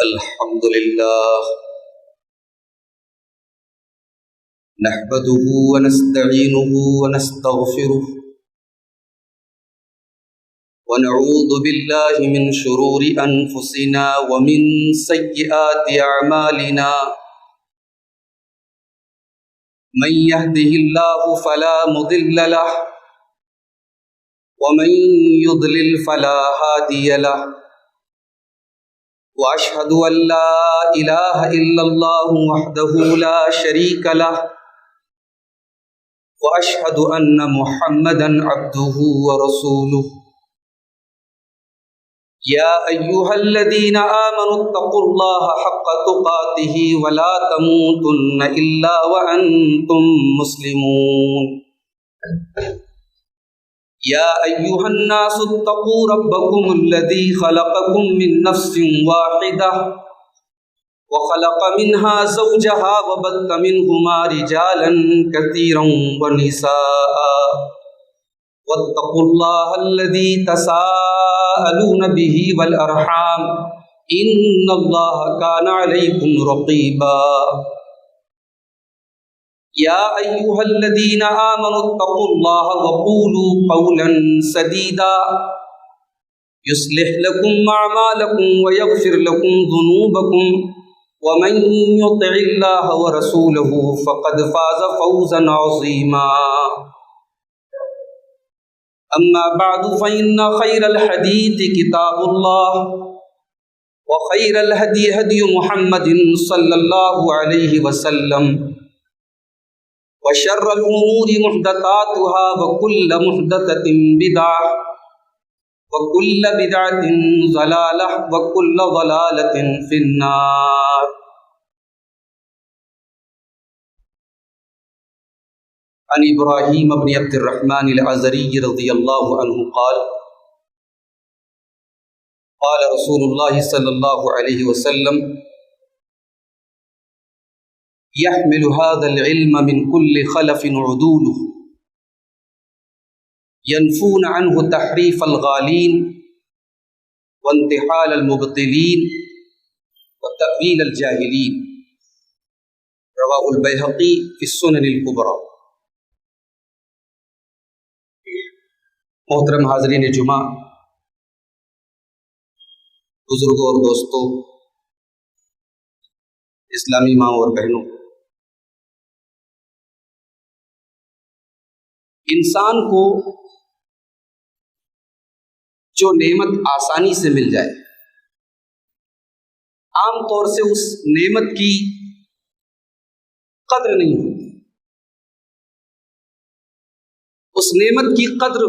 الحمد لله نحمده ونستعينه ونستغفره ونعوذ بالله من شرور أنفسنا ومن سيئات أعمالنا من يهده الله فلا مضل له ومن يضلل فلا هادي له وأشهد أن لا إله إلا الله وحده لا شريك له وأشهد أن محمدا عبده ورسوله يا أيها الذين آمنوا اتقوا الله حق تقاته ولا تموتن إلا وأنتم مسلمون يا أيها الناس اتقوا ربكم الذي خلقكم من نفس واحدة وخلق منها زوجها وبث منهما رجالا كثيرا ونساء واتقوا الله الذي تساءلون به والأرحام إن الله كان عليكم رقيبا يا أيها الذين آمنوا اتقوا الله وقولوا قولا سديدا يصلح لكم أعمالكم ويغفر لكم ذنوبكم ومن يطع الله ورسوله فقد فاز فوزا عظيما أما بعد فإن خير الحديث كتاب الله وخير الهدي هدي محمد صلى الله عليه وسلم وشر الأمور محدثاتها وكل محدثة بدعة وكل بدعة ضلالة وكل ضلالة في النار. عن إبراهيم بن عبد الرحمن العزري رضي الله عنه قال قال رسول الله صلى الله عليه وسلم يحمل هذا العلم من كل خلف عدوله ينفون عنه تحريف الغالين وانتحال المبطلين وتأويل الجاهلين. رواه البيهقي في السنن الكبرى. محترم حاضرین جمعہ، بزرگوں اور دوستوں، اسلامی ماں اور بہنوں، انسان کو جو نعمت آسانی سے مل جائے، عام طور سے اس نعمت کی قدر نہیں ہوتی. اس نعمت کی قدر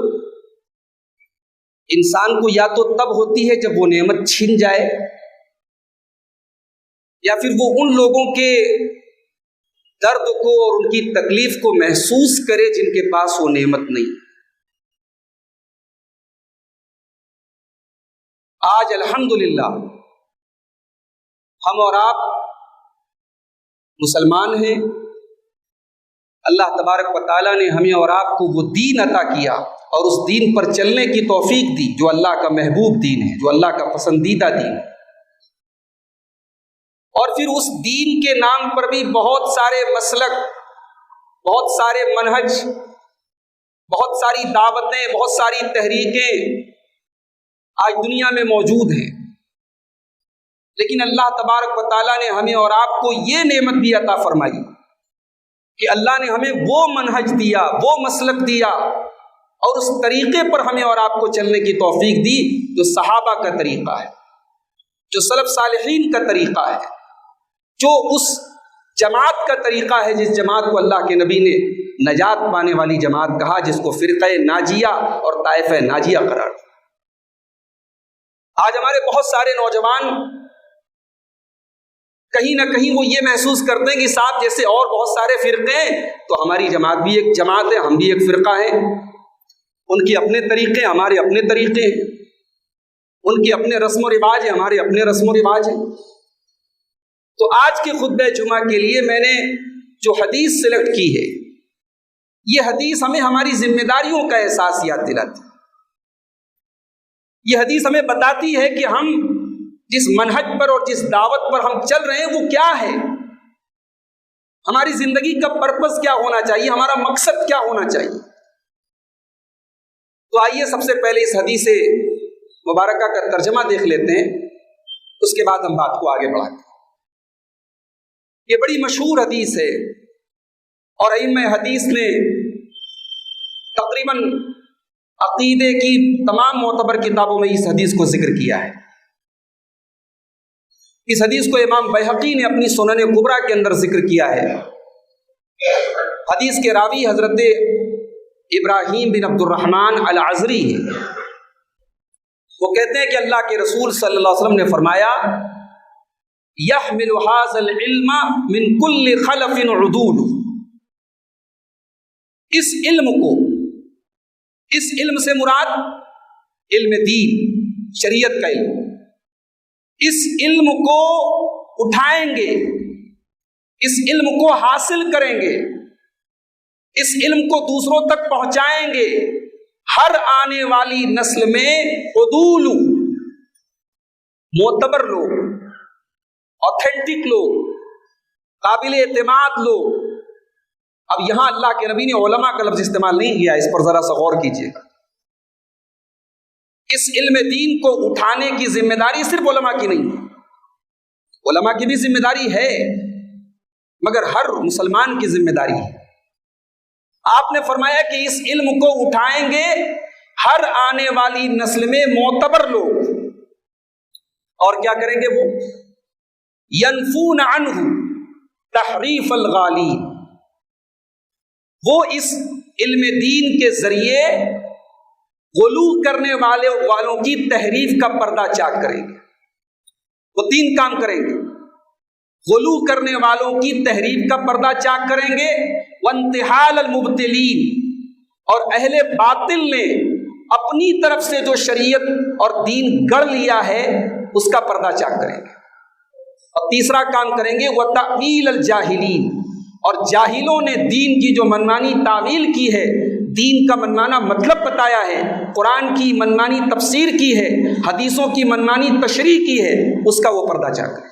انسان کو یا تو تب ہوتی ہے جب وہ نعمت چھن جائے، یا پھر وہ ان لوگوں کے درد کو اور ان کی تکلیف کو محسوس کرے جن کے پاس وہ نعمت نہیں. آج الحمدللہ ہم اور آپ مسلمان ہیں. اللہ تبارک و تعالیٰ نے ہمیں اور آپ کو وہ دین عطا کیا اور اس دین پر چلنے کی توفیق دی جو اللہ کا محبوب دین ہے، جو اللہ کا پسندیدہ دین ہے. اور پھر اس دین کے نام پر بھی بہت سارے مسلک، بہت سارے منہج، بہت ساری دعوتیں، بہت ساری تحریکیں آج دنیا میں موجود ہیں. لیکن اللہ تبارک و تعالیٰ نے ہمیں اور آپ کو یہ نعمت بھی عطا فرمائی کہ اللہ نے ہمیں وہ منہج دیا، وہ مسلک دیا اور اس طریقے پر ہمیں اور آپ کو چلنے کی توفیق دی جو صحابہ کا طریقہ ہے، جو سلف صالحین کا طریقہ ہے، جو اس جماعت کا طریقہ ہے جس جماعت کو اللہ کے نبی نے نجات پانے والی جماعت کہا، جس کو فرقہ ناجیہ اور طائفہ ناجیہ قرار دیا. آج ہمارے بہت سارے نوجوان کہیں نہ کہیں وہ یہ محسوس کرتے ہیں کہ صاحب جیسے اور بہت سارے فرقے ہیں تو ہماری جماعت بھی ایک جماعت ہے، ہم بھی ایک فرقہ ہیں. ان کے اپنے طریقے، ہمارے اپنے طریقے ہیں. ان کے اپنے رسم و رواج ہیں، ہمارے اپنے رسم و رواج ہیں. تو آج کے خطبہ جمعہ کے لیے میں نے جو حدیث سلیکٹ کی ہے، یہ حدیث ہمیں ہماری ذمہ داریوں کا احساس یاد دلاتی ہے. یہ حدیث ہمیں بتاتی ہے کہ ہم جس منہج پر اور جس دعوت پر ہم چل رہے ہیں وہ کیا ہے، ہماری زندگی کا پرپس کیا ہونا چاہیے، ہمارا مقصد کیا ہونا چاہیے۔ تو آئیے سب سے پہلے اس حدیث مبارکہ کا ترجمہ دیکھ لیتے ہیں، اس کے بعد ہم بات کو آگے بڑھاتے ہیں۔ یہ بڑی مشہور حدیث ہے اور ائمہ حدیث نے تقریباً عقیدے کی تمام معتبر کتابوں میں اس حدیث کو ذکر کیا ہے۔ اس حدیث کو امام بیہقی نے اپنی سنن کبریٰ کے اندر ذکر کیا ہے۔ حدیث کے راوی حضرت ابراہیم بن عبد الرحمن العذری ہیں۔ وہ کہتے ہیں کہ اللہ کے رسول صلی اللہ علیہ وسلم نے فرمایا، يَحْمِلُ هَذَا الْعِلْمَ مِنْ كُلِّ خَلَفٍ عُدُولُ، اس علم سے مراد علم دین، شریعت کا علم، اس علم کو اٹھائیں گے، اس علم کو حاصل کریں گے، اس علم کو دوسروں تک پہنچائیں گے، ہر آنے والی نسل میں عدول، معتبر لوگ، آتھینٹک لوگ، قابل اعتماد لوگ۔ اب یہاں اللہ کے نبی نے علماء کا لفظ استعمال نہیں کیا، اس پر ذرا سا غور کیجیے گا۔ اس علم دین کو اٹھانے کی ذمہ داری صرف علماء کی نہیں، علماء کی بھی ذمہ داری ہے، مگر ہر مسلمان کی ذمہ داری ہے۔ آپ نے فرمایا کہ اس علم کو اٹھائیں گے ہر آنے والی نسل میں معتبر لوگ، اور کیا کریں گے وہ؟ ینفون عنہ تحریف الغالین، وہ اس علم دین کے ذریعے غلو کرنے والوں کی تحریف کا پردہ چاک کریں گے۔ وہ 3 کام کریں گے، غلو کرنے والوں کی تحریف کا پردہ چاک کریں گے، وانتحال المبتلین، اور اہل باطل نے اپنی طرف سے جو شریعت اور دین گڑھ لیا ہے اس کا پردہ چاک کریں گے، اور تیسرا کام کریں گے وتأویل الجاہلین، اور جاہلوں نے دین کی جو منمانی تعویل کی ہے، دین کا منمانا مطلب بتایا ہے، قرآن کی منمانی تفسیر کی ہے، حدیثوں کی منمانی تشریح کی ہے، اس کا وہ پردہ چاک کریں۔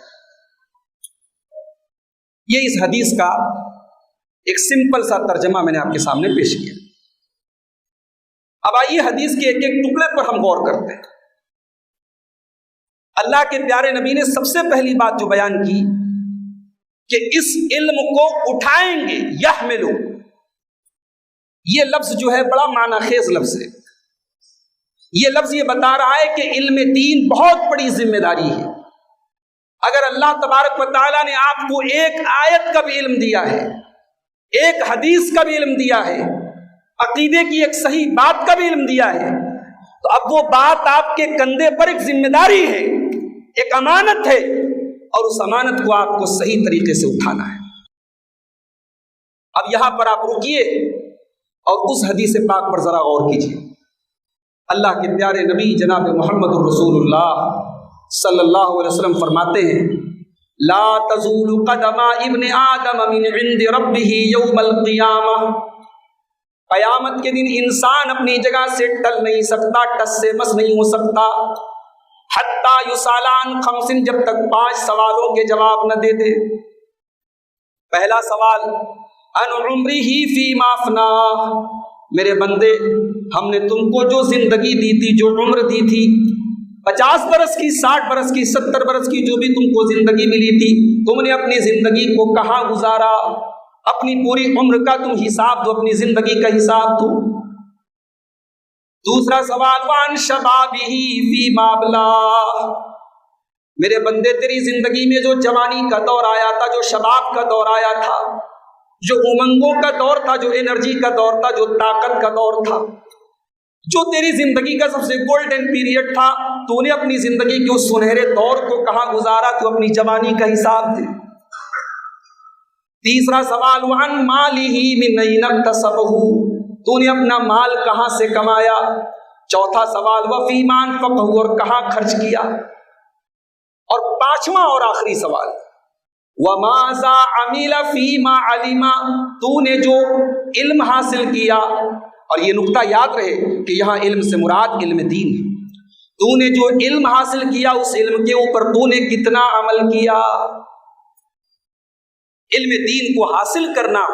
یہ اس حدیث کا ایک سمپل سا ترجمہ میں نے آپ کے سامنے پیش کیا۔ اب آئیے حدیث کے ایک ایک ٹکڑے پر ہم غور کرتے ہیں۔ اللہ کے پیارے نبی نے سب سے پہلی بات جو بیان کی کہ اس علم کو اٹھائیں گے، یحملو، یہ لفظ جو ہے بڑا معنی خیز لفظ ہے۔ یہ لفظ یہ بتا رہا ہے کہ علم دین بہت بڑی ذمہ داری ہے۔ اگر اللہ تبارک و تعالیٰ نے آپ کو ایک آیت کا بھی علم دیا ہے، ایک حدیث کا بھی علم دیا ہے، عقیدے کی ایک صحیح بات کا بھی علم دیا ہے، تو اب وہ بات آپ کے کندھے پر ایک ذمہ داری ہے، ایک امانت ہے، اور اس امانت کو آپ کو صحیح طریقے سے اٹھانا ہے۔ اب یہاں پر آپ رکیے اور اس حدیث پاک پر ذرا غور کیجیے۔ اللہ کے پیارے نبی جناب محمد الرسول اللہ صلی اللہ علیہ وسلم فرماتے ہیں، لا تزول قدم ابن آدم من عند ربه یوم القیامہ، قیامت کے دن انسان اپنی جگہ سے ٹل نہیں سکتا، ٹس سے مس نہیں ہو سکتا، حتیٰ یسالان خمسن، جب تک 5 سوالوں کے جواب نہ دے دے۔ پہلا سوال، ان عمرہ فیما افناہ، میرے بندے ہم نے تم کو جو زندگی دی تھی، جو عمر دی تھی، 50 برس کی، 60 برس کی، 70 برس کی، جو بھی تم کو زندگی ملی تھی، تم نے اپنی زندگی کو کہاں گزارا؟ اپنی پوری عمر کا تم حساب دو، اپنی زندگی کا حساب دو۔ دوسرا سوال، وان شبابہ فیما ابلاہ، میرے بندے تیری زندگی میں جو جوانی کا دور آیا تھا، جو شباب کا دور آیا تھا، جو امنگوں کا دور تھا، جو انرجی کا دور تھا، جو طاقت کا دور تھا، جو تیری زندگی کا سب سے گولڈن پیریڈ تھا، تو نے اپنی زندگی کے اس سنہرے دور کو کہاں گزارا؟ تو اپنی جوانی کا حساب دے۔ تیسرا سوال، وعن مالہ من این اکتسبہ، تو نے اپنا مال کہاں سے کمایا؟ چوتھا سوال، وفیما انفقہ، اور کہاں خرچ کیا؟ اور 5واں اور آخری سوال، وماذا عمل فیما علم، تو نے جو علم حاصل کیا، اور یہ نقطہ یاد رہے کہ یہاں علم سے مراد علم دین ہے، تو نے جو علم حاصل کیا اس علم کے اوپر تو نے کتنا عمل کیا. علم دین کو حاصل کرنا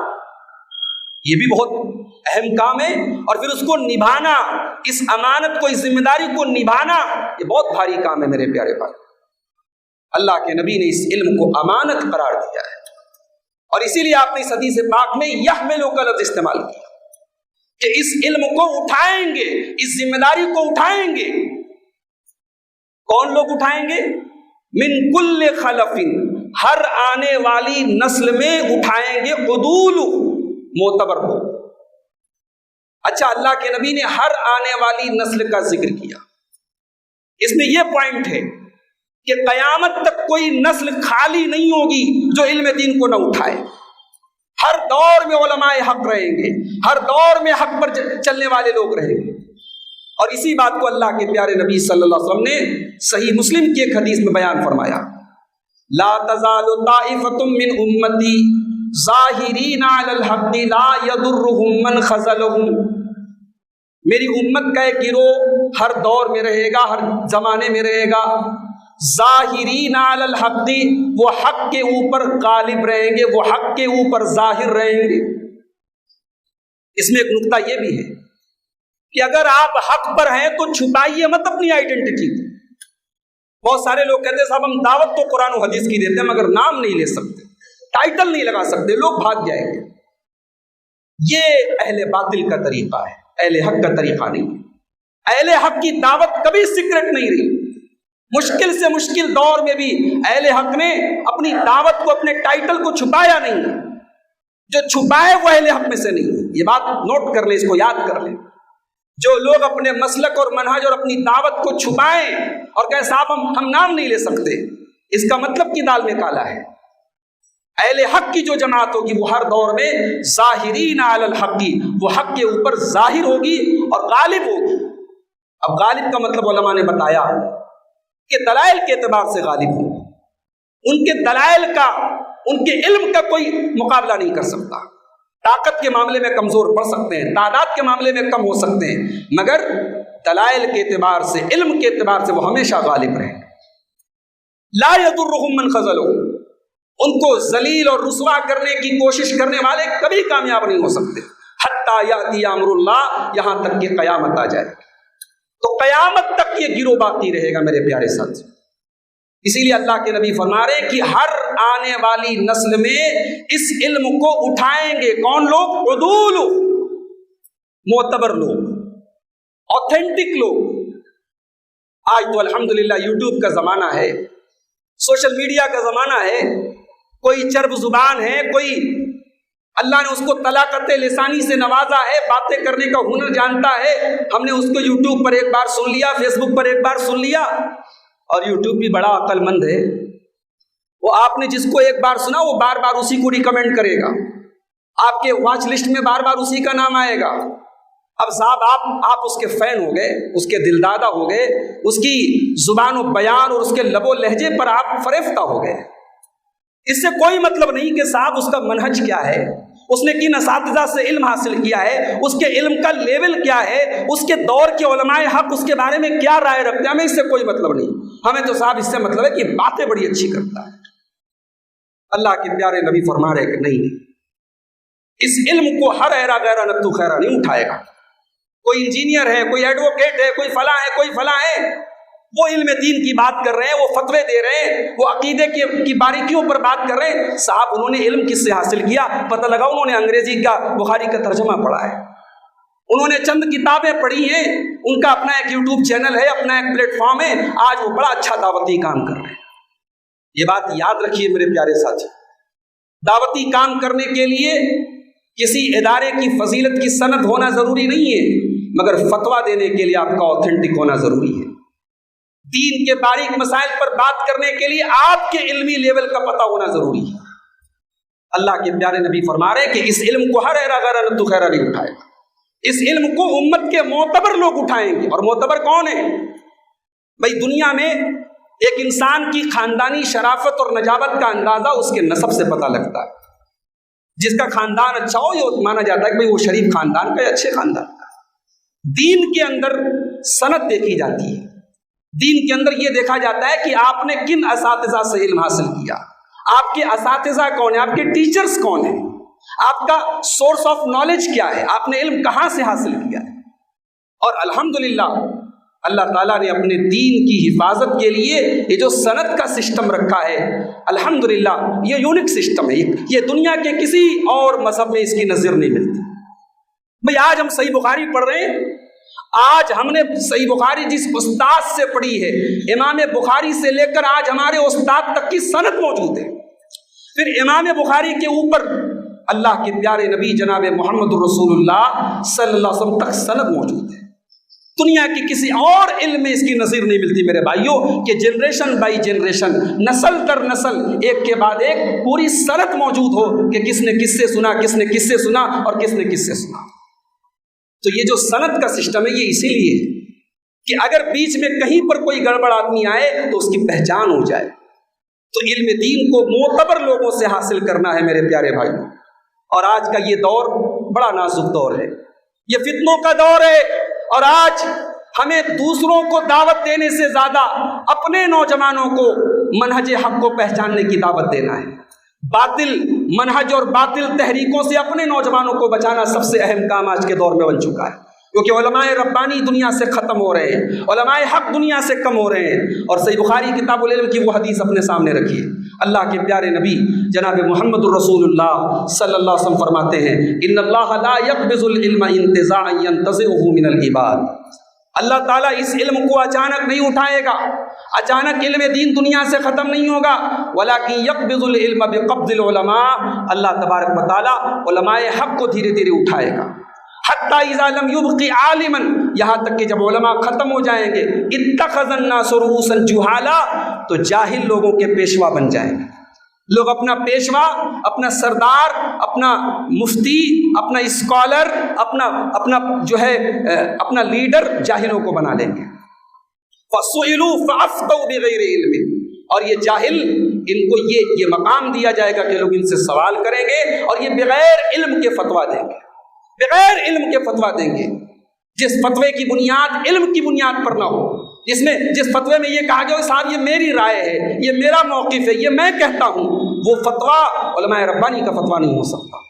یہ بھی بہت اہم کام ہے، اور پھر اس کو نبھانا، اس امانت کو، اس ذمہ داری کو نبھانا، یہ بہت بھاری کام ہے میرے پیارے بھائی. اللہ کے نبی نے اس علم کو امانت قرار دیا ہے، اور اسی لیے آپ نے اس حدیث پاک میں یحملو کا لفظ استعمال کیا کہ اس علم کو اٹھائیں گے، اس ذمہ داری کو اٹھائیں گے. کون لوگ اٹھائیں گے؟ من کل خلف، ہر آنے والی نسل میں اٹھائیں گے عدول، معتبر ہو. اچھا، اللہ کے نبی نے ہر آنے والی نسل کا ذکر کیا. اس میں یہ پوائنٹ ہے کہ قیامت تک کوئی نسل خالی نہیں ہوگی جو علم دین کو نہ اٹھائے. ہر دور میں علماء حق رہیں گے، ہر دور میں حق پر چلنے والے لوگ رہیں گے. اور اسی بات کو اللہ کے پیارے نبی صلی اللہ علیہ وسلم نے صحیح مسلم کی ایک حدیث میں بیان فرمایا، لا تزال طائفة من امتی ظاہرین علی الحق لا یضرهم من خذلهم. میری امت کا ایک گروہ ہر دور میں رہے گا، ہر زمانے میں رہے گا، ظاہرین علی الحق، وہ حق کے اوپر غالب رہیں گے، وہ حق کے اوپر ظاہر رہیں گے. اس میں ایک نقطہ یہ بھی ہے کہ اگر آپ حق پر ہیں تو چھپائیے مت اپنی آئیڈینٹی. بہت سارے لوگ کہتے ہیں صاحب ہم دعوت تو قرآن و حدیث کی دیتے ہیں مگر نام نہیں لے سکتے، ٹائٹل نہیں لگا سکتے، لوگ بھاگ جائیں گے. یہ اہل باطل کا طریقہ ہے، اہل حق کا طریقہ نہیں. اہل حق کی دعوت کبھی سیکرٹ نہیں رہی. مشکل سے مشکل دور میں بھی اہل حق نے اپنی دعوت کو، اپنے ٹائٹل کو چھپایا نہیں. جو چھپائے وہ اہل حق میں سے نہیں. یہ بات نوٹ کر لیں، اس کو یاد کر لیں. جو لوگ اپنے مسلک اور منہج اور اپنی دعوت کو چھپائیں اور کہیں صاحب ہم نام نہیں لے سکتے، اس کا مطلب کی دال میں کالا ہے. اہل حق کی جو جماعت ہوگی وہ ہر دور میں ظاہرین علی الحق، وہ حق کے اوپر ظاہر ہوگی اور غالب ہوگی. اب غالب کا مطلب علماء نے بتایا کہ دلائل کے اعتبار سے غالب ہوگی. ان کے دلائل کا، ان کے علم کا کوئی مقابلہ نہیں کر سکتا. طاقت کے معاملے میں کمزور پڑ سکتے ہیں، تعداد کے معاملے میں کم ہو سکتے ہیں، مگر دلائل کے اعتبار سے، علم کے اعتبار سے وہ ہمیشہ غالب رہیں. لا یضرهم من خذلهم، ان کو ذلیل اور رسوا کرنے کی کوشش کرنے والے کبھی کامیاب نہیں ہو سکتے. حتی یاتی امر اللہ، یہاں تک کہ قیامت آ جائے. تو قیامت تک یہ گروہ باقی رہے گا میرے پیارے ساتھ. اسی لیے اللہ کے نبی فرما رہے کہ ہر آنے والی نسل میں اس علم کو اٹھائیں گے. کون لوگ؟ عدول، معتبر لوگ، آتھینٹک لوگ. آج تو الحمدللہ یوٹیوب کا زمانہ ہے، سوشل میڈیا کا زمانہ ہے. کوئی چرب زبان ہے، کوئی اللہ نے اس کو طلاقت لسانی سے نوازا ہے، باتیں کرنے کا ہنر جانتا ہے. ہم نے اس کو یوٹیوب پر ایک بار سن لیا، فیس بک پر ایک بار سن لیا. اور یوٹیوب بھی بڑا عقل مند ہے، وہ آپ نے جس کو ایک بار سنا وہ بار بار اسی کو ریکمینڈ کرے گا. آپ کے واچ لسٹ میں بار بار اسی کا نام آئے گا. اب صاحب آپ اس کے فین ہو گئے، اس کے دلدادہ ہو گئے، اس کی زبان و بیان اور اس کے لب و لہجے پر آپ فریفتہ ہو گئے. اس سے کوئی مطلب نہیں کہ صاحب اس کا منہج کیا ہے، اس نے کن اساتذہ سے علم حاصل کیا ہے، اس کے علم کا لیول کیا ہے، اس کے دور کے علماء حق اس کے بارے میں کیا رائے رکھتے ہیں. ہمیں اس سے کوئی مطلب نہیں. ہمیں تو صاحب اس سے مطلب ہے کہ باتیں بڑی اچھی کرتا ہے. اللہ کے پیارے نبی فرما رہے کہ نہیں، اس علم کو ہر ایرا غیرہ نتو خیرہ نہیں اٹھائے گا. کوئی انجینئر ہے، کوئی ایڈوکیٹ ہے، کوئی فلاں ہے، کوئی فلاں ہے، وہ علم دین کی بات کر رہے ہیں، وہ فتوے دے رہے ہیں، وہ عقیدے کی باریکیوں پر بات کر رہے ہیں. صاحب انہوں نے علم کس سے حاصل کیا؟ پتہ لگا انہوں نے انگریزی کا بخاری کا ترجمہ پڑھا ہے، انہوں نے چند کتابیں پڑھی ہیں، ان کا اپنا ایک یوٹیوب چینل ہے، اپنا ایک پلیٹ فارم ہے، آج وہ بڑا اچھا دعوتی کام کر رہے ہیں. یہ بات یاد رکھیے میرے پیارے ساتھی، دعوتی کام کرنے کے لیے کسی ادارے کی فضیلت کی سند ہونا ضروری نہیں ہے، مگر فتویٰ دینے کے لیے آپ کا آتھینٹک ہونا ضروری ہے. دین کے باریک مسائل پر بات کرنے کے لیے آپ کے علمی لیول کا پتہ ہونا ضروری ہے. اللہ کے پیارے نبی فرما رہے کہ اس علم کو ہر ایرا غیرہ نتو خیرہ نہیں اٹھائے گا. اس علم کو امت کے معتبر لوگ اٹھائیں گے. اور معتبر کون ہے بھائی؟ دنیا میں ایک انسان کی خاندانی شرافت اور نجابت کا اندازہ اس کے نسب سے پتہ لگتا ہے. جس کا خاندان اچھا ہو یہ مانا جاتا ہے کہ بھائی وہ شریف خاندان کا ہے، اچھے خاندان کا. دین کے اندر سند دیکھی جاتی ہے، دین کے اندر یہ دیکھا جاتا ہے کہ آپ نے کن اساتذہ سے علم حاصل کیا، آپ کے اساتذہ کون ہیں، آپ کے ٹیچرز کون ہیں، آپ کا سورس آف نالج کیا ہے، آپ نے علم کہاں سے حاصل کیا ہے۔ اور الحمدللہ اللہ تعالیٰ نے اپنے دین کی حفاظت کے لیے یہ جو سند کا سسٹم رکھا ہے، الحمدللہ یہ یونک سسٹم ہے، یہ دنیا کے کسی اور مذہب میں اس کی نظر نہیں ملتی۔ بھئی آج ہم صحیح بخاری پڑھ رہے ہیں، آج ہم نے صحیح بخاری جس استاد سے پڑھی ہے، امام بخاری سے لے کر آج ہمارے استاد تک کی سند موجود ہے۔ پھر امام بخاری کے اوپر اللہ کے پیارے نبی جناب محمد رسول اللہ صلی اللہ علیہ وسلم تک سند موجود ہے۔ دنیا کی کسی اور علم میں اس کی نظیر نہیں ملتی میرے بھائیوں، کہ جنریشن بائی جنریشن، نسل در نسل، ایک کے بعد ایک پوری سند موجود ہو کہ کس نے کس سے سنا، کس نے کس سے سنا اور کس نے کس سے سنا۔ تو یہ جو سند کا سسٹم ہے یہ اسی لیے ہے کہ اگر بیچ میں کہیں پر کوئی گڑبڑ آدمی آئے تو اس کی پہچان ہو جائے۔ تو علم دین کو معتبر لوگوں سے حاصل کرنا ہے میرے پیارے بھائیوں۔ اور آج کا یہ دور بڑا نازک دور ہے، یہ فتنوں کا دور ہے، اور آج ہمیں دوسروں کو دعوت دینے سے زیادہ اپنے نوجوانوں کو منہج حق کو پہچاننے کی دعوت دینا ہے۔ باطل منہج اور باطل تحریکوں سے اپنے نوجوانوں کو بچانا سب سے اہم کام آج کے دور میں بن چکا ہے، کیونکہ علماء ربانی دنیا سے ختم ہو رہے ہیں، علماء حق دنیا سے کم ہو رہے ہیں۔ اور صحیح بخاری کتاب العلم کی وہ حدیث اپنے سامنے رکھیے، اللہ کے پیارے نبی جناب محمد الرسول اللہ صلی اللہ علیہ وسلم فرماتے ہیں، ان اللہ لا يقبض العلم انتزاعا ينتزعه من العباد۔ اللہ تعالیٰ اس علم کو اچانک نہیں اٹھائے گا، اچانک علم دین دنیا سے ختم نہیں ہوگا، ولیکن یقبض العلم بقبض العلماء، اللہ تبارک و تعالیٰ علماء حق کو دھیرے دھیرے اٹھائے گا، حتی اذا لم یبق عالما، یہاں تک کہ جب علماء ختم ہو جائیں گے، اتخذ الناس رؤوسا جہالا، تو جاہل لوگوں کے پیشوا بن جائیں گے۔ لوگ اپنا پیشوا، اپنا سردار، اپنا مفتی، اپنا اسکالر، اپنا جو ہے اپنا لیڈر جاہلوں کو بنا لیں گے۔ فَسُئِلُوا فَأَفْتَوْا بِغَيْرِ عِلْمٍ، اور یہ جاہل ان کو یہ مقام دیا جائے گا کہ لوگ ان سے سوال کریں گے اور یہ بغیر علم کے فتویٰ دیں گے، بغیر علم کے فتویٰ دیں گے، جس فتوے کی بنیاد علم کی بنیاد پر نہ ہو، جس فتوے میں یہ کہا گیا کہ صاحب یہ میری رائے ہے، یہ میرا موقف ہے، یہ میں کہتا ہوں، وہ فتویٰ علماء ربانی کا فتویٰ نہیں ہو سکتا۔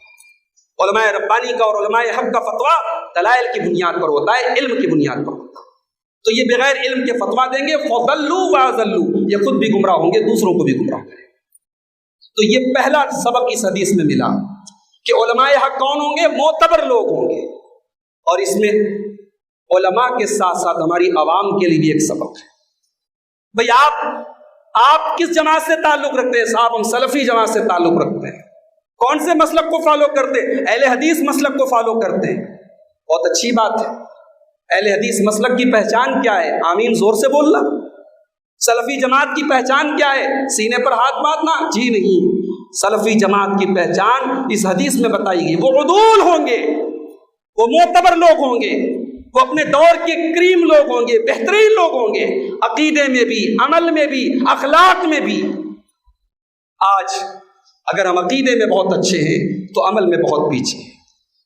علماء ربانی کا اور علماء حق کا فتویٰ دلائل کی بنیاد پر ہوتا ہے، علم کی بنیاد پر ہوتا ہے۔ تو یہ بغیر علم کے فتویٰ دیں گے، فَضَلُّوا وَأَضَلُّوا، یہ خود بھی گمراہ ہوں گے، دوسروں کو بھی گمراہ کریں گے۔ تو یہ پہلا سبق اس حدیث میں ملا کہ علماء حق کون ہوں گے؟ معتبر لوگ ہوں گے۔ اور اس میں علماء کے ساتھ ساتھ ہماری عوام کے لیے بھی ایک سبق ہے۔ بھئی آپ کس جماعت سے تعلق رکھتے ہیں؟ صاحب ہم سلفی جماعت سے تعلق رکھتے ہیں۔ کون سے مسلک کو فالو کرتے ہیں؟ اہل حدیث مسلک کو فالو کرتے ہیں۔ بہت اچھی بات ہے۔ اہل حدیث مسلک کی پہچان کیا ہے؟ آمین زور سے بولنا۔ سلفی جماعت کی پہچان کیا ہے؟ سینے پر ہاتھ باندھنا؟ جی نہیں، سلفی جماعت کی پہچان اس حدیث میں بتائی گئی، وہ عدول ہوں گے، وہ معتبر لوگ ہوں گے، وہ اپنے دور کے کریم لوگ ہوں گے، بہترین لوگ ہوں گے، عقیدے میں بھی، عمل میں بھی، اخلاق میں بھی۔ آج اگر ہم عقیدے میں بہت اچھے ہیں تو عمل میں بہت پیچھے ہیں،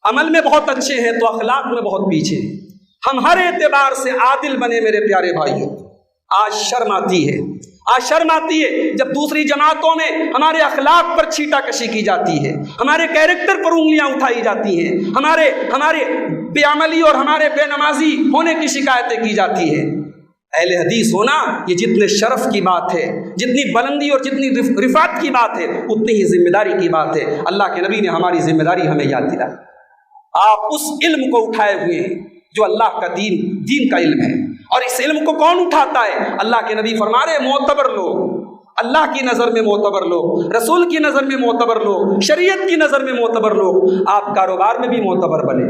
عمل میں بہت اچھے ہیں تو اخلاق میں بہت پیچھے ہیں۔ ہم ہر اعتبار سے عادل بنے میرے پیارے بھائیوں۔ آج شرم آتی ہے، جب دوسری جماعتوں میں ہمارے اخلاق پر چھیٹا کشی کی جاتی ہے، ہمارے کیریکٹر پر انگلیاں اٹھائی جاتی ہیں، ہمارے بے عملی اور ہمارے بے نمازی ہونے کی شکایتیں کی جاتی ہیں۔ اہل حدیث ہونا یہ جتنے شرف کی بات ہے، جتنی بلندی اور جتنی رفعت کی بات ہے، اتنی ہی ذمہ داری کی بات ہے۔ اللہ کے نبی نے ہماری ذمہ داری ہمیں یاد دلائی۔ آپ اس علم کو اٹھائے ہوئے ہیں جو اللہ کا دین کا علم ہے، اور اس علم کو کون اٹھاتا ہے؟ اللہ کے نبی فرما رہے معتبر لوگ، اللہ کی نظر میں معتبر لوگ، رسول کی نظر میں معتبر لوگ، شریعت کی نظر میں معتبر لوگ۔ آپ کاروبار میں بھی معتبر بنے،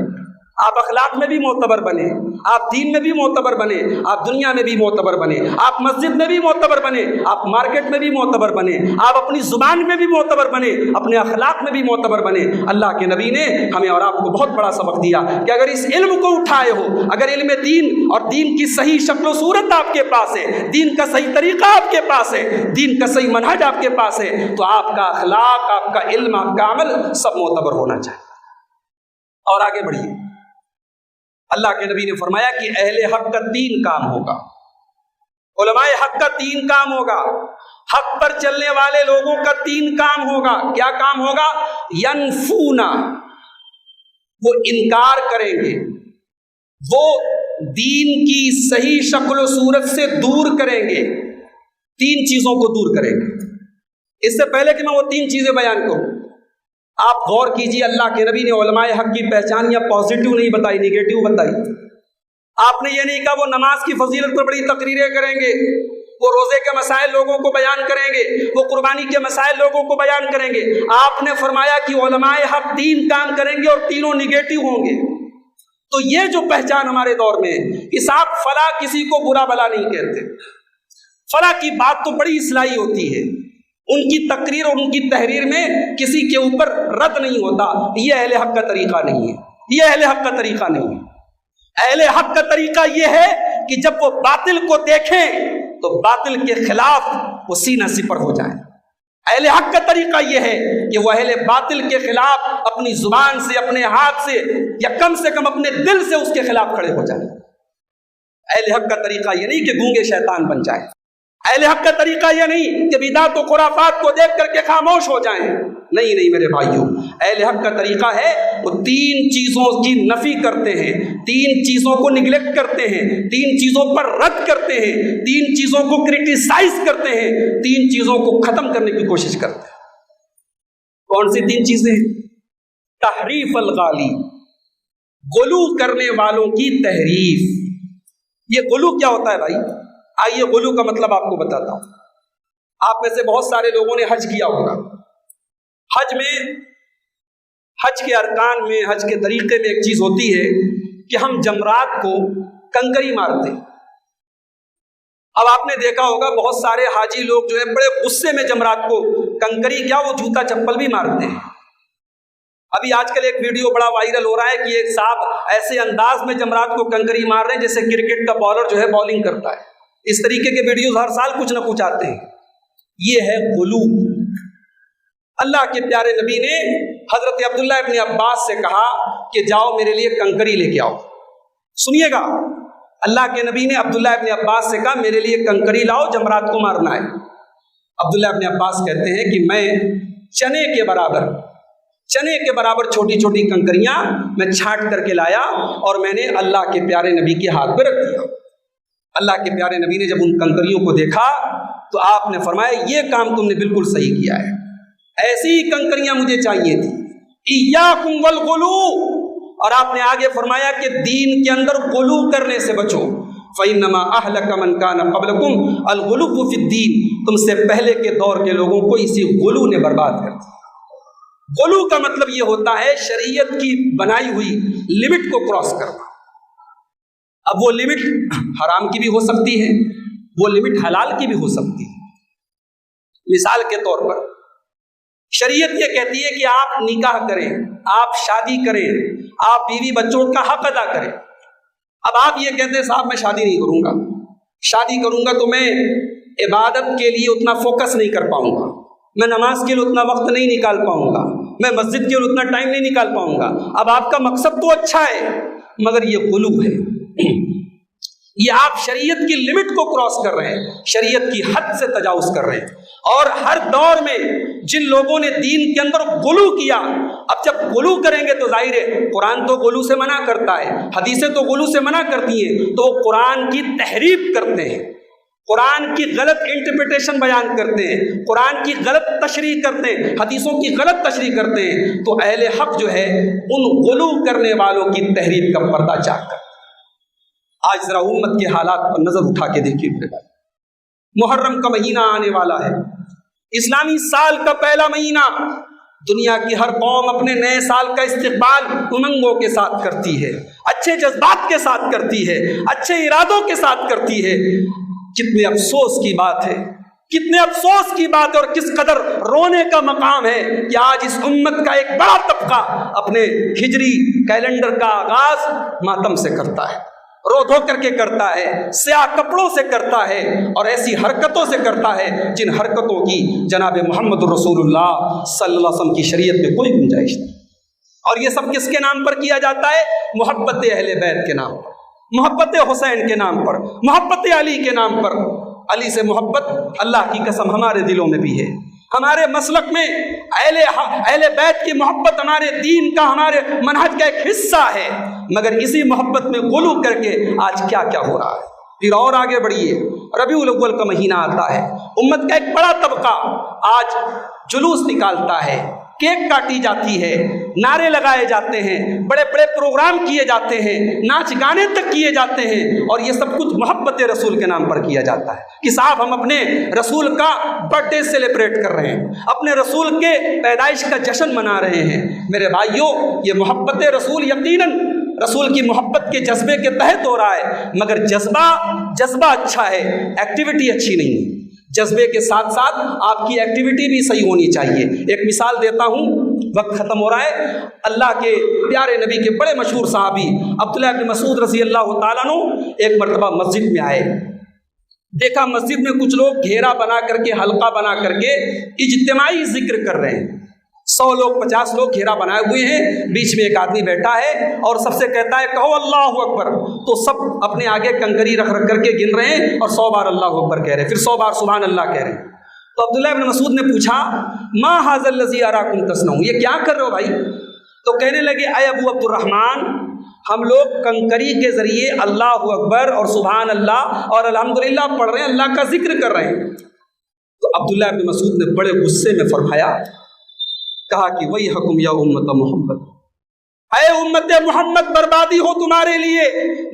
آپ اخلاق میں بھی معتبر بنے، آپ دین میں بھی معتبر بنے، آپ دنیا میں بھی معتبر بنے، آپ مسجد میں بھی معتبر بنے، آپ مارکیٹ میں بھی معتبر بنے، آپ اپنی زبان میں بھی معتبر بنے، اپنے اخلاق میں بھی معتبر بنے۔ اللہ کے نبی نے ہمیں اور آپ کو بہت بڑا سبق دیا کہ اگر اس علم کو اٹھائے ہو، اگر علم دین اور دین کی صحیح شکل و صورت آپ کے پاس ہے، دین کا صحیح طریقہ آپ کے پاس ہے، دین کا صحیح منہج آپ کے پاس ہے، تو آپ کا اخلاق، آپ کا علم، آپ کا عمل سب معتبر ہونا چاہیے۔ اور آگے بڑھیے، اللہ کے نبی نے فرمایا کہ اہل حق کا 3 کام ہوگا۔ علماء حق کا 3 کام ہوگا، حق پر چلنے والے لوگوں کا 3 کام ہوگا۔ کیا کام ہوگا؟ ینفونا، وہ انکار کریں گے، وہ دین کی صحیح شکل و صورت سے دور کریں گے، 3 چیزوں کو دور کریں گے۔ اس سے پہلے کہ میں وہ 3 چیزیں بیان کروں، آپ غور کیجیے، اللہ کے نبی نے علماء حق کی پہچان یا پازیٹیو نہیں بتائی، نیگیٹو بتائی۔ آپ نے یہ نہیں کہا وہ نماز کی فضیلت پر بڑی تقریریں کریں گے، وہ روزے کے مسائل لوگوں کو بیان کریں گے، وہ قربانی کے مسائل لوگوں کو بیان کریں گے۔ آپ نے فرمایا کہ علماء حق 3 کام کریں گے اور تینوں نیگیٹو ہوں گے۔ تو یہ جو پہچان ہمارے دور میں ہے کہ صاحب فلاں کسی کو برا بلا نہیں کہتے، فلاں کی بات تو بڑی اصلاحی ہوتی ہے، ان کی تقریر اور ان کی تحریر میں کسی کے اوپر رد نہیں ہوتا، یہ اہل حق کا طریقہ نہیں ہے، یہ اہل حق کا طریقہ نہیں ہے۔ اہل حق کا طریقہ یہ ہے کہ جب وہ باطل کو دیکھیں تو باطل کے خلاف وہ سینہ سپر ہو جائیں۔ اہل حق کا طریقہ یہ ہے کہ وہ اہل باطل کے خلاف اپنی زبان سے، اپنے ہاتھ سے، یا کم سے کم اپنے دل سے اس کے خلاف کھڑے ہو جائیں۔ اہل حق کا طریقہ یہ نہیں کہ گونگے شیطان بن جائیں، اہل حق کا طریقہ یہ نہیں کہ بدعت و خرافات کو دیکھ کر کے خاموش ہو جائیں۔ نہیں نہیں میرے بھائیوں، اہل حق کا طریقہ ہے وہ 3 چیزوں کی نفی کرتے ہیں، 3 چیزوں کو نگلیکٹ کرتے ہیں، 3 چیزوں پر رد کرتے ہیں، 3 چیزوں کو کرٹیسائز کرتے ہیں، 3 چیزوں کو ختم کرنے کی کوشش کرتے ہیں۔ کون سی 3 چیزیں؟ تحریف الغالی، غلو کرنے والوں کی تحریف۔ یہ غلو کیا ہوتا ہے بھائی؟ آئیے غلو کا مطلب آپ کو بتاتا ہوں۔ آپ میں سے بہت سارے لوگوں نے حج کیا ہوگا۔ حج میں، حج کے ارکان میں، حج کے طریقے میں ایک چیز ہوتی ہے کہ ہم جمرات کو کنکری مارتے ہیں۔ اب آپ نے دیکھا ہوگا بہت سارے حاجی لوگ جو ہے بڑے غصے میں جمرات کو، کنکری کیا وہ جوتا چپل بھی مارتے ہیں۔ ابھی آج کل ایک ویڈیو بڑا وائرل ہو رہا ہے کہ ایک صاحب ایسے انداز میں جمرات کو کنکری مار رہے ہیں جیسے کرکٹ کا بالر جو ہے بالنگ کرتا ہے۔ اس طریقے کے ویڈیوز ہر سال کچھ نہ کچھ آتے ہیں۔ یہ ہے غلو۔ اللہ کے پیارے نبی نے حضرت عبداللہ ابن عباس سے کہا کہ جاؤ میرے لیے کنکری لے کے آؤ۔ سنیے گا، اللہ کے نبی نے عبداللہ ابن عباس سے کہا میرے لیے کنکری لاؤ، جمرات کو مارنا ہے۔ عبداللہ ابن عباس کہتے ہیں کہ میں چنے کے برابر چھوٹی چھوٹی کنکریاں میں چھانٹ کر کے لایا اور میں نے اللہ کے پیارے نبی کے ہاتھ پہ رکھ دیا۔ اللہ کے پیارے نبی نے جب ان کنکریوں کو دیکھا تو آپ نے فرمایا یہ کام تم نے بالکل صحیح کیا ہے، ایسی ہی کنکریاں مجھے چاہیے تھی۔ ایاکم والغلو، اور آپ نے آگے فرمایا کہ دین کے اندر غلو کرنے سے بچو۔ فإنما أهلك من كان قبلكم الغلو في الدين، تم سے پہلے کے دور کے لوگوں کو اسی غلو نے برباد کر دیا۔ غلو کا مطلب یہ ہوتا ہے شریعت کی بنائی ہوئی لمٹ کو کراس کرنا۔ اب وہ لمٹ حرام کی بھی ہو سکتی ہے، وہ لمٹ حلال کی بھی ہو سکتی ہے۔ مثال کے طور پر شریعت یہ کہتی ہے کہ آپ نکاح کریں، آپ شادی کریں، آپ بیوی بچوں کا حق ادا کریں۔ اب آپ یہ کہتے ہیں صاحب میں شادی نہیں کروں گا، شادی کروں گا تو میں عبادت کے لیے اتنا فوکس نہیں کر پاؤں گا، میں نماز کے لیے اتنا وقت نہیں نکال پاؤں گا، میں مسجد کے لیے اتنا ٹائم نہیں نکال پاؤں گا۔ اب آپ کا مقصد تو اچھا ہے مگر یہ غلو ہے، یہ آپ شریعت کی لمٹ کو کراس کر رہے ہیں، شریعت کی حد سے تجاوز کر رہے ہیں۔ اور ہر دور میں جن لوگوں نے دین کے اندر غلو کیا، اب جب غلو کریں گے تو ظاہر ہے قرآن تو غلو سے منع کرتا ہے، حدیثیں تو غلو سے منع کرتی ہیں، تو وہ قرآن کی تحریف کرتے ہیں، قرآن کی غلط انٹرپریٹیشن بیان کرتے ہیں، قرآن کی غلط تشریح کرتے ہیں، حدیثوں کی غلط تشریح کرتے ہیں۔ تو اہل حق جو ہے ان غلو کرنے والوں کی تحریف کا پردہ چاک کرتے ہیں۔ آج ذرا امت کے حالات پر نظر اٹھا کے دیکھیے میرے بھائی، محرم کا مہینہ آنے والا ہے، اسلامی سال کا پہلا مہینہ۔ دنیا کی ہر قوم اپنے نئے سال کا استقبال امنگوں کے ساتھ کرتی ہے، اچھے جذبات کے ساتھ کرتی ہے، اچھے ارادوں کے ساتھ کرتی ہے۔ کتنے افسوس کی بات ہے، کتنے افسوس کی بات ہے اور کس قدر رونے کا مقام ہے کہ آج اس امت کا ایک بڑا طبقہ اپنے ہجری کیلنڈر کا آغاز ماتم سے کرتا ہے، رو دھو کر کے کرتا ہے، سیاہ کپڑوں سے کرتا ہے، اور ایسی حرکتوں سے کرتا ہے جن حرکتوں کی جناب محمد رسول اللہ صلی اللہ علیہ وسلم کی شریعت میں کوئی گنجائش نہیں۔ اور یہ سب کس کے نام پر کیا جاتا ہے؟ محبت اہل بیت کے نام پر، محبت حسین کے نام پر، محبت علی کے نام پر۔ علی سے محبت اللہ کی قسم ہمارے دلوں میں بھی ہے، ہمارے مسلک میں اہل بیت کی محبت ہمارے دین کا، ہمارے منہج کا ایک حصہ ہے، مگر اسی محبت میں غلو کر کے آج کیا کیا ہو رہا ہے۔ پھر اور آگے بڑھیے، ربیع الاول کا مہینہ آتا ہے، امت کا ایک بڑا طبقہ آج جلوس نکالتا ہے، کیک کاٹی جاتی ہے، نعرے لگائے جاتے ہیں، بڑے بڑے پروگرام کیے جاتے ہیں، ناچ گانے تک کیے جاتے ہیں، اور یہ سب کچھ محبت رسول کے نام پر کیا جاتا ہے کہ صاحب ہم اپنے رسول کا برتھ ڈے سیلیبریٹ کر رہے ہیں، اپنے رسول کے پیدائش کا جشن منا رہے ہیں۔ میرے بھائیوں، یہ محبت رسول یقیناً رسول کی محبت کے جذبے کے تحت ہو رہا ہے، مگر جذبہ اچھا ہے، ایکٹیویٹی اچھی نہیں ہے۔ جذبے کے ساتھ ساتھ آپ کی ایکٹیویٹی بھی صحیح ہونی چاہیے۔ ایک مثال دیتا ہوں، وقت ختم ہو رہا ہے۔ اللہ کے پیارے نبی کے بڑے مشہور صحابی عبداللہ بن مسعود رضی اللہ تعالیٰ عنہ ایک مرتبہ مسجد میں آئے، دیکھا مسجد میں کچھ لوگ گھیرا بنا کر کے، حلقہ بنا کر کے اجتماعی ذکر کر رہے ہیں۔ 100 لوگ 50 لوگ گھیرا بنائے ہوئے ہیں، بیچ میں ایک آدمی بیٹھا ہے اور سب سے کہتا ہے کہو اللہ اکبر، تو سب اپنے آگے کنکری رکھ کر کے گن رہے ہیں اور 100 بار اللہ اکبر کہہ رہے ہیں، پھر 100 بار سبحان اللہ کہہ رہے ہیں۔ تو عبداللہ بن مسعود نے پوچھا ما ھذا الذی اراکم تصنعون، یہ کیا کر رہے ہو بھائی؟ تو کہنے لگے اے ابو عبد الرحمن، ہم لوگ کنکری کے ذریعے اللہ اکبر اور سبحان اللہ اور الحمدللہ پڑھ رہے ہیں، اللہ کا ذکر کر رہے ہیں۔ تو عبداللہ بن مسعود نے بڑے غصے میں فرمایا، کہا کہ وہی حکم یا امت محمد، اے امت محمد بربادی ہو تمہارے لیے،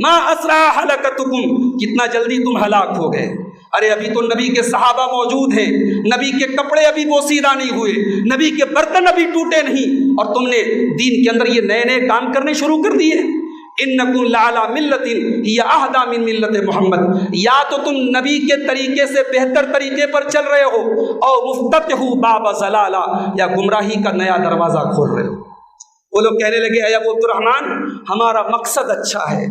ما اسرع ہلاکتکم، کتنا جلدی تم ہلاک ہو گئے۔ ارے ابھی تو نبی کے صحابہ موجود ہیں، نبی کے کپڑے ابھی بوسیدہ نہیں ہوئے، نبی کے برتن ابھی ٹوٹے نہیں، اور تم نے دین کے اندر یہ نئے نئے کام کرنے شروع کر دیے۔ انکم لعلی ملت ہی اہدی من ملت محمد، یا تو تم نبی کے طریقے سے بہتر طریقے پر چل رہے ہو، اور مفتتحو باب ضلالہ، یا گمراہی کا نیا دروازہ کھول رہے ہو۔ وہ لوگ کہنے لگے اے ابو عبد الرحمن، ہمارا مقصد اچھا ہے،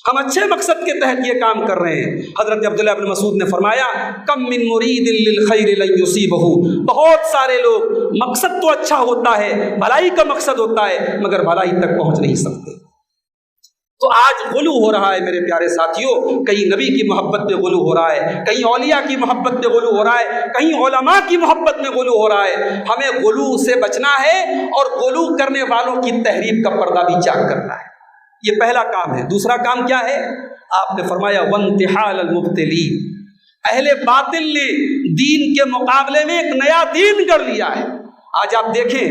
ہم اچھے مقصد کے تحت یہ کام کر رہے ہیں۔ حضرت عبداللہ بن مسعود نے فرمایا کم من مرید للخیر لن یصیبہ، بہت سارے لوگ مقصد تو اچھا ہوتا ہے، بھلائی کا مقصد ہوتا ہے، مگر بھلائی تک پہنچ نہیں سکتے۔ تو آج غلو ہو رہا ہے میرے پیارے ساتھیوں، کہیں نبی کی محبت میں غلو ہو رہا ہے، کہیں اولیاء کی محبت میں غلو ہو رہا ہے، کہیں علماء کی محبت میں غلو ہو رہا ہے۔ ہمیں غلو سے بچنا ہے اور غلو کرنے والوں کی تحریف کا پردہ بھی چاک کرنا ہے، یہ پہلا کام ہے۔ دوسرا کام کیا ہے؟ آپ نے فرمایا وانتحال المبتلین، اہل باطل نے دین کے مقابلے میں ایک نیا دین گڑھ لیا ہے۔ آج آپ دیکھیں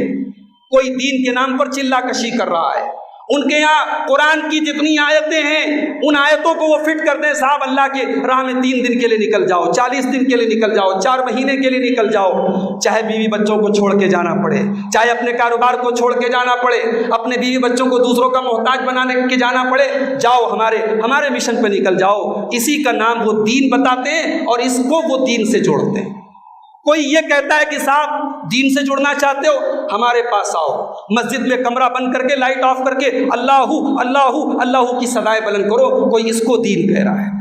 کوئی دین کے نام پر چلا کشی کر رہا ہے، ان کے یہاں قرآن کی جتنی آیتیں ہیں ان آیتوں کو وہ فٹ کر دیں، صاحب اللہ کے راہ میں 3 دن کے لیے نکل جاؤ، 40 دن کے لیے نکل جاؤ، 4 مہینے کے لیے نکل جاؤ، چاہے بیوی بچوں کو چھوڑ کے جانا پڑے، چاہے اپنے کاروبار کو چھوڑ کے جانا پڑے، اپنے بیوی بچوں کو دوسروں کا محتاج بنانے کے جانا پڑے، جاؤ ہمارے مشن پہ نکل جاؤ۔ اسی کا نام وہ دین بتاتے ہیں اور اس کو وہ دین سے جوڑتے ہیں۔ کوئی یہ کہتا ہے کہ صاحب دین سے جڑنا چاہتے ہو ہمارے پاس آؤ، مسجد میں کمرہ بند کر کے لائٹ آف کر کے اللہ اللہ اللہ کی صدائیں بلند کرو، کوئی اس کو دین کہہ رہا ہے۔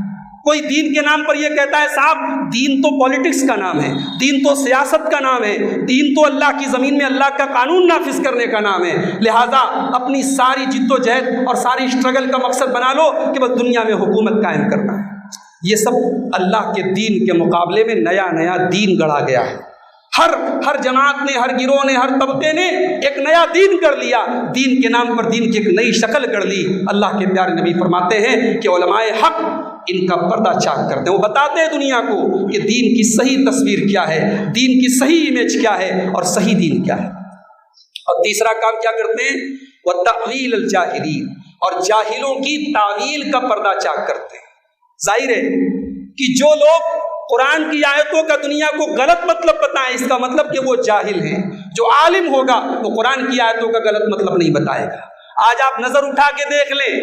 کوئی دین کے نام پر یہ کہتا ہے صاحب دین تو پولیٹکس کا نام ہے، دین تو سیاست کا نام ہے، دین تو اللہ کی زمین میں اللہ کا قانون نافذ کرنے کا نام ہے، لہٰذا اپنی ساری جد و جہد اور ساری اسٹرگل کا مقصد بنا لو کہ بس دنیا میں حکومت قائم کرنا ہے۔ یہ سب اللہ کے دین کے مقابلے میں نیا نیا دین گڑھا گیا ہے۔ ہر جماعت نے، ہر گروہ نے، ہر طبقے نے ایک نیا دین گڑھ لیا، دین کے نام پر دین کی ایک نئی شکل گڑھ لی۔ اللہ کے پیارے نبی فرماتے ہیں کہ علماء حق ان کا پردہ چاک کرتے ہیں، وہ بتاتے ہیں دنیا کو کہ دین کی صحیح تصویر کیا ہے، دین کی صحیح امیج کیا ہے اور صحیح دین کیا ہے۔ اور تیسرا کام کیا کرتے ہیں؟ وَتَأْوِيلَ الْجَاهِلِينَ، اور جاہلوں کی تعویل کا پردہ چاک کرتے ہیں۔ ظاہر ہے کہ جو لوگ قرآن کی آیتوں کا دنیا کو غلط مطلب بتائیں، اس کا مطلب کہ وہ جاہل ہیں۔ جو عالم ہوگا وہ قرآن کی آیتوں کا غلط مطلب نہیں بتائے گا۔ آج آپ نظر اٹھا کے دیکھ لیں،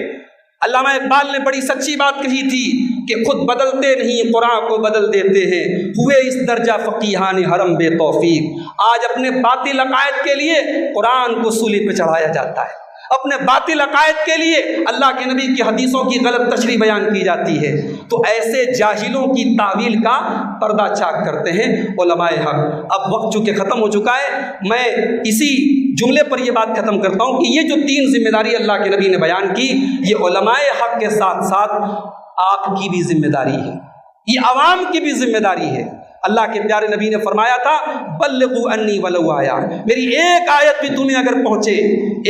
علامہ اقبال نے بڑی سچی بات کہی تھی کہ خود بدلتے نہیں قرآن کو بدل دیتے ہیں، ہوئے اس درجہ فقیہان حرم بے توفیق۔ آج اپنے باطل عقائد کے لیے قرآن کو سولی پہ چڑھایا جاتا ہے، اپنے باطل عقائد کے لیے اللہ کے نبی کی حدیثوں کی غلط تشریح بیان کی جاتی ہے۔ تو ایسے جاہلوں کی تعویل کا پردہ چاک کرتے ہیں علماء حق۔ اب وقت چونکہ ختم ہو چکا ہے، میں اسی جملے پر یہ بات ختم کرتا ہوں کہ یہ جو 3 ذمہ داری اللہ کے نبی نے بیان کی، یہ علماء حق کے ساتھ ساتھ آپ کی بھی ذمہ داری ہے۔ یہ عوام کی بھی ذمہ داری ہے۔ اللہ کے پیارے نبی نے فرمایا تھا بلغوا انی ولو آیا، میری ایک آیت بھی تمہیں اگر پہنچے،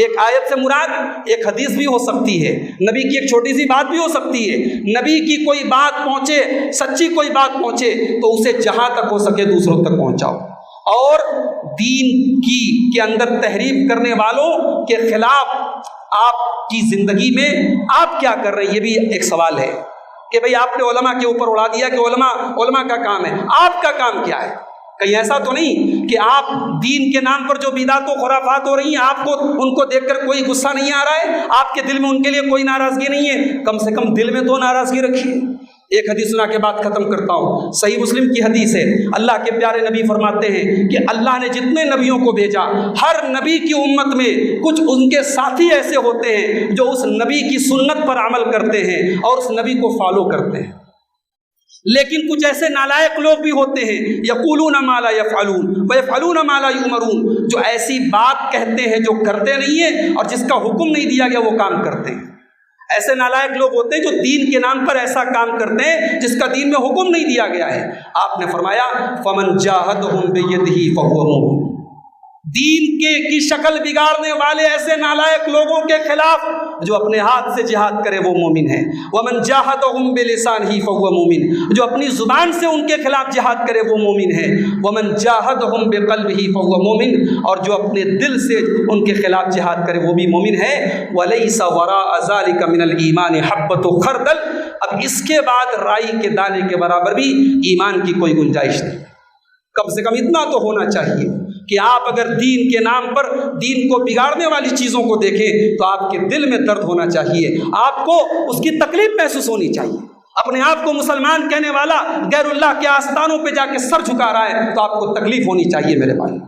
ایک آیت سے مراد ایک حدیث بھی ہو سکتی ہے، نبی کی ایک چھوٹی سی بات بھی ہو سکتی ہے، نبی کی کوئی بات پہنچے، سچی کوئی بات پہنچے تو اسے جہاں تک ہو سکے دوسروں تک پہنچاؤ۔ اور دین کے اندر تحریف کرنے والوں کے خلاف آپ کی زندگی میں آپ کیا کر رہے ہیں، یہ بھی ایک سوال ہے کہ بھئی آپ نے علماء کے اوپر اڑا دیا کہ علماء کا کام ہے، آپ کا کام کیا ہے؟ کہیں ایسا تو نہیں کہ آپ دین کے نام پر جو بدعات و خرافات ہو رہی ہیں آپ کو ان کو دیکھ کر کوئی غصہ نہیں آ رہا ہے، آپ کے دل میں ان کے لیے کوئی ناراضگی نہیں ہے؟ کم سے کم دل میں تو ناراضگی رکھیے۔ ایک حدیث سنا کے بعد ختم کرتا ہوں، صحیح مسلم کی حدیث ہے، اللہ کے پیارے نبی فرماتے ہیں کہ اللہ نے جتنے نبیوں کو بھیجا، ہر نبی کی امت میں کچھ ان کے ساتھی ایسے ہوتے ہیں جو اس نبی کی سنت پر عمل کرتے ہیں اور اس نبی کو فالو کرتے ہیں، لیکن کچھ ایسے نالائق لوگ بھی ہوتے ہیں یقولون ما لا یفعلون ویفعلون ما لا یؤمرون، جو ایسی بات کہتے ہیں جو کرتے نہیں ہیں اور جس کا حکم نہیں دیا گیا وہ کام کرتے ہیں۔ ایسے نالائق لوگ ہوتے ہیں جو دین کے نام پر ایسا کام کرتے ہیں جس کا دین میں حکم نہیں دیا گیا ہے۔ آپ نے فرمایا فمن جاہدہم بیدہ فہو مؤمن، دین کی شکل بگاڑنے والے ایسے نالائق لوگوں کے خلاف جو اپنے ہاتھ سے جہاد کرے وہ مومن ہے۔ ومن جاہدہم بلسانہ فہو مومن، جو اپنی زبان سے ان کے خلاف جہاد کرے وہ مومن ہے۔ ومن جاہدہم بقلبہ فہو مومن، اور جو اپنے دل سے ان کے خلاف جہاد کرے وہ بھی مومن ہے۔ ولیس وراء ذلک من الایمان حبۃ خردل، اب اس کے بعد رائی کے دانے کے برابر بھی ایمان کی کوئی گنجائش نہیں۔ کم سے کم اتنا تو ہونا چاہیے کہ آپ اگر دین کے نام پر دین کو بگاڑنے والی چیزوں کو دیکھیں تو آپ کے دل میں درد ہونا چاہیے، آپ کو اس کی تکلیف محسوس ہونی چاہیے۔ اپنے آپ کو مسلمان کہنے والا غیر اللہ کے آستانوں پہ جا کے سر جھکا رہا ہے تو آپ کو تکلیف ہونی چاہیے میرے بھائی۔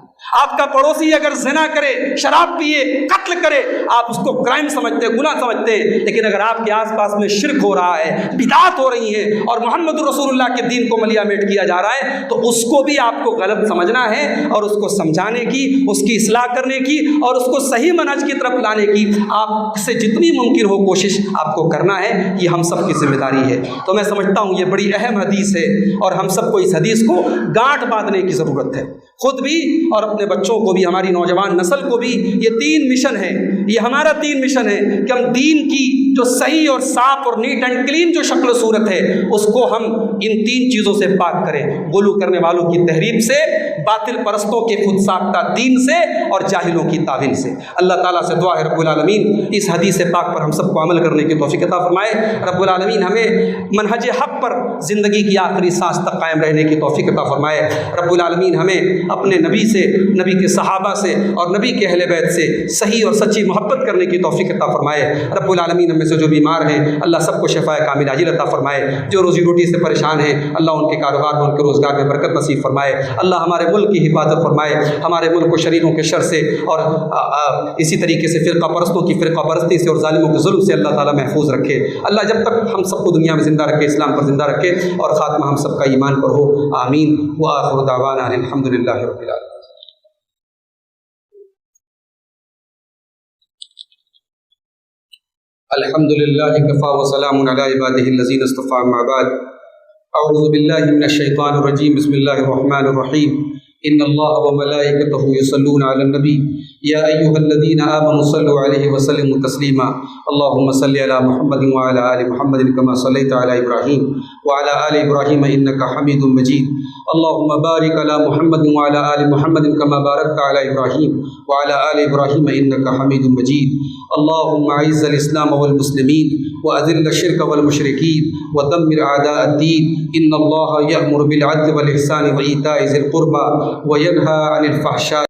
آپ کا پڑوسی اگر زنا کرے، شراب پیے، قتل کرے، آپ اس کو کرائم سمجھتے ہیں، گناہ سمجھتے ہیں، لیکن اگر آپ کے آس پاس میں شرک ہو رہا ہے، بدعات ہو رہی ہیں اور محمد رسول اللہ کے دین کو ملیا میٹ کیا جا رہا ہے تو اس کو بھی آپ کو غلط سمجھنا ہے اور اس کو سمجھانے کی، اس کی اصلاح کرنے کی اور اس کو صحیح منہج کی طرف لانے کی آپ سے جتنی ممکن ہو کوشش آپ کو کرنا ہے۔ یہ ہم سب کی ذمہ داری ہے۔ تو میں سمجھتا ہوں یہ بڑی اہم حدیث ہے اور ہم سب کو اس حدیث کو گانٹھ باندھنے کی ضرورت ہے، خود بھی اور اپنے بچوں کو بھی، ہماری نوجوان نسل کو بھی۔ یہ 3 مشن ہے، یہ ہمارا 3 مشن ہے کہ ہم دین کی جو صحیح اور صاف اور نیٹ اینڈ کلین جو شکل و صورت ہے اس کو ہم ان 3 چیزوں سے پاک کریں، غلو کرنے والوں کی تحریف سے، باطل پرستوں کے خود ساختہ دین سے اور جاہلوں کی تعویل سے۔ اللہ تعالیٰ سے دعا ہے رب العالمین اس حدیث پاک پر ہم سب کو عمل کرنے کی توفیق عطا فرمائے۔ رب العالمین ہمیں منہج حق پر زندگی کی آخری سانس تک قائم رہنے کی توفیق عطا فرمائے۔ رب العالمین ہمیں اپنے نبی سے، نبی کے صحابہ سے اور نبی کے اہل بیت سے صحیح اور سچی محبت کرنے کی توفیق عطا فرمائے۔ رب العالمین ہم میں سے جو بیمار ہیں اللہ سب کو شفاء کامل عاجل عطا فرمائے، جو روزی روٹی سے پریشان ہیں اللہ ان کے کاروبار میں، ان کے روزگار میں برکت نصیب فرمائے۔ اللہ ہمارے ملک کی حفاظت فرمائے، ہمارے ملک کو شریروں کے شر سے اور اسی طریقے سے فرقہ پرستوں کی فرقہ پرستی سے اور ظالموں کے ظلم سے اللہ تعالیٰ محفوظ رکھے۔ اللہ جب تک ہم سب کو دنیا میں زندہ رکھے، اسلام پر زندہ رکھے اور خاتمہ ہم سب کا ایمان پر ہو، آمین۔ وآخر دعوانا الحمد للہ رب العالمین۔ الحمد للہ کفا وسلام علی عبادہ الذین اصطفیٰ، اما بعد، اعوذ باللہ من الشیطان الرجیم، بسم اللہ الرحمن الرحیم۔ ان اللہ وملائکتہ یصلون علی النبی یا ایھا الذین آمنوا صلوا علیہ وسلموا تسلیما۔ اللہم صل علی محمد وعلی آل محمد کما صلیت علی ابراہیم وعلی آل ابراہیم انک حمید مجید۔ اللہم بارک علی محمد وعلی آل محمد کما بارکت علی ابراہیم وعلی آل ابراہیم انک حمید مجید۔ اللہم اعز الاسلام والمسلمین واذل الشرک والمشرکین ودمر اعداء الدین۔ ان اللہ یأمر بالعدل والإحسان وإیتاء ذی القربى وینہی عن الفحشاء